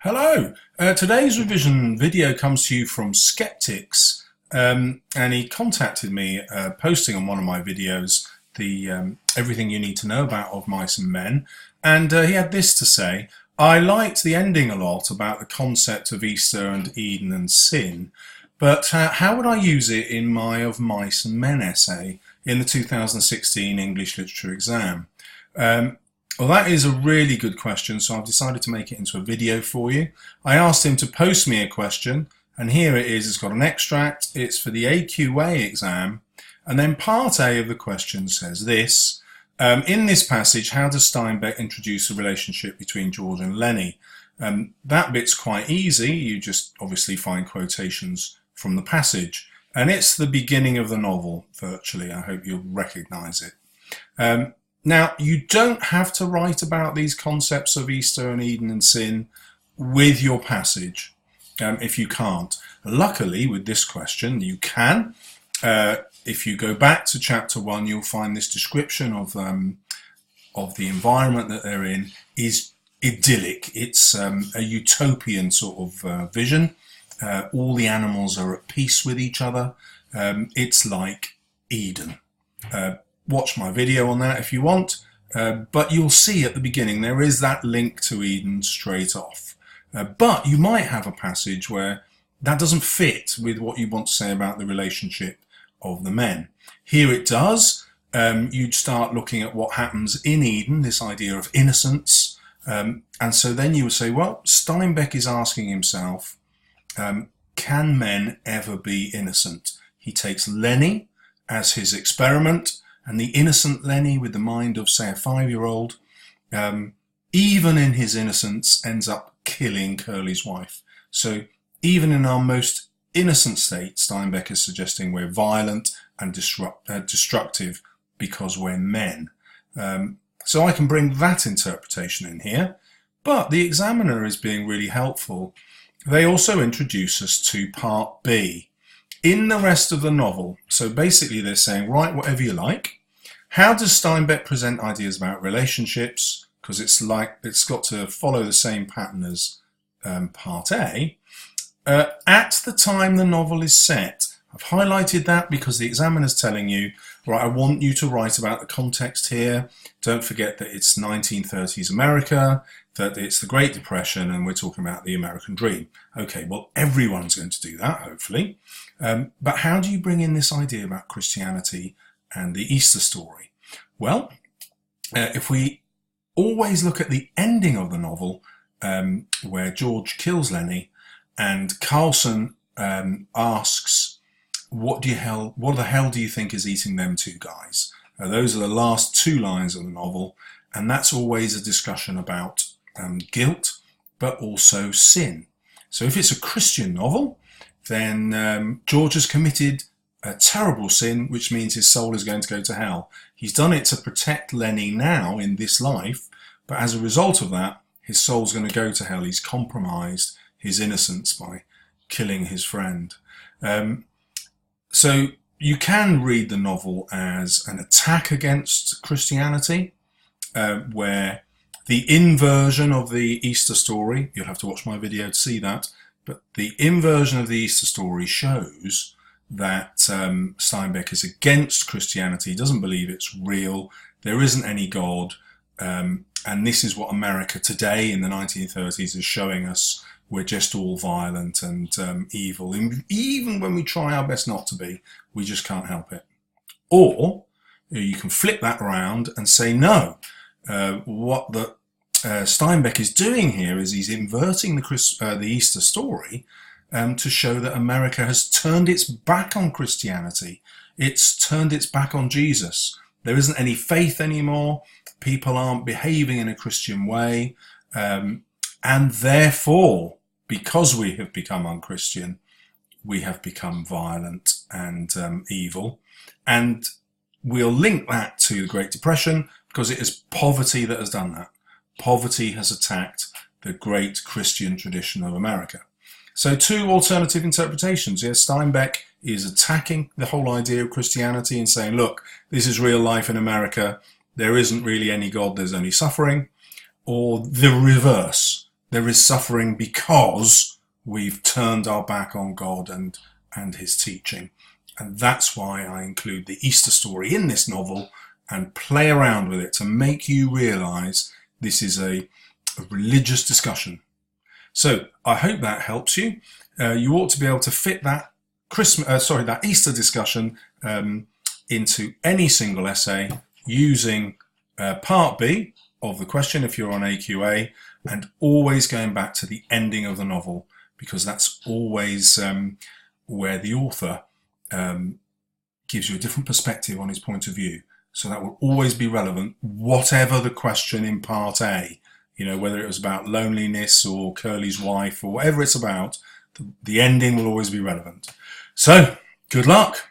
Hello. Today's revision video comes to you from Skeptics, and he contacted me posting on one of my videos the everything you need to know about Of Mice and Men, and he had this to say: I liked the ending a lot about the concept of Easter and Eden and sin, but how would I use it in my Of Mice and Men essay in the 2016 English Literature exam? Well, that is a really good question, so I've decided to make it into a video for you. I asked him to post me a question, and here it is. It's got an extract. It's for the AQA exam, and then part A of the question says this. In this passage, how does Steinbeck introduce a relationship between George and Lenny? That bit's quite easy. You just obviously find quotations from the passage, and it's the beginning of the novel, virtually. I hope you'll recognise it. Now, you don't have to write about these concepts of Easter and Eden and sin with your passage if you can't. Luckily, with this question, you can. If you go back to chapter 1, you'll find this description of the environment that they're in is idyllic. It's a utopian sort of vision. All the animals are at peace with each other. It's like Eden. Watch my video on that if you want, but you'll see at the beginning there is that link to Eden straight off. But you might have a passage where that doesn't fit with what you want to say about the relationship of the men. Here it does. You'd start looking at what happens in Eden, this idea of innocence, and so then you would say, well, Steinbeck is asking himself, can men ever be innocent? He takes Lenny as his experiment, and the innocent Lenny, with the mind of, say, a 5-year-old, even in his innocence, ends up killing Curly's wife. So even in our most innocent state, Steinbeck is suggesting we're violent and destructive because we're men. So I can bring that interpretation in here, but the examiner is being really helpful. They also introduce us to part B. In the rest of the novel, so basically they're saying, write whatever you like. How does Steinbeck present ideas about relationships? Because it's got to follow the same pattern as part A. At the time the novel is set, I've highlighted that because the examiner's telling you, right, I want you to write about the context here. Don't forget that it's 1930s America, that it's the Great Depression, and we're talking about the American dream. Okay, well, everyone's going to do that, hopefully. But how do you bring in this idea about Christianity and the Easter story? Well, if we always look at the ending of the novel, where George kills Lenny, and Carlson asks, what the hell do you think is eating them two guys? Those are the last two lines of the novel, and that's always a discussion about guilt, but also sin. So if it's a Christian novel, then George has committed a terrible sin, which means his soul is going to go to hell. He's done it to protect Lenny now in this life, but as a result of that, his soul's going to go to hell. He's compromised his innocence by killing his friend. So you can read the novel as an attack against Christianity, where the inversion of the Easter story, you'll have to watch my video to see that, but the inversion of the Easter story shows that Steinbeck is against Christianity, doesn't believe it's real, there isn't any God, and this is what America today in the 1930s is showing us. We're just all violent and evil, and even when we try our best not to be, we just can't help it. Or you can flip that around and say, no, what Steinbeck is doing here is he's inverting the Easter story to show that America has turned its back on Christianity. It's turned its back on Jesus. There isn't any faith anymore. People aren't behaving in a Christian way. And therefore, because we have become unchristian, we have become violent and evil. And we'll link that to the Great Depression because it is poverty that has done that. Poverty has attacked the great Christian tradition of America. So two alternative interpretations. Yes, Steinbeck is attacking the whole idea of Christianity and saying, look, this is real life in America. There isn't really any God, there's only suffering. Or the reverse. there is suffering because we've turned our back on God and his teaching. And that's why I include the Easter story in this novel and play around with it to make you realize this is a religious discussion. So I hope that helps you. You ought to be able to fit that that Easter discussion into any single essay using part B of the question if you're on AQA, and always going back to the ending of the novel, because that's always where the author gives you a different perspective on his point of view. So that will always be relevant, whatever the question in part A, whether it was about loneliness or Curly's wife or whatever it's about, the ending will always be relevant. So good luck.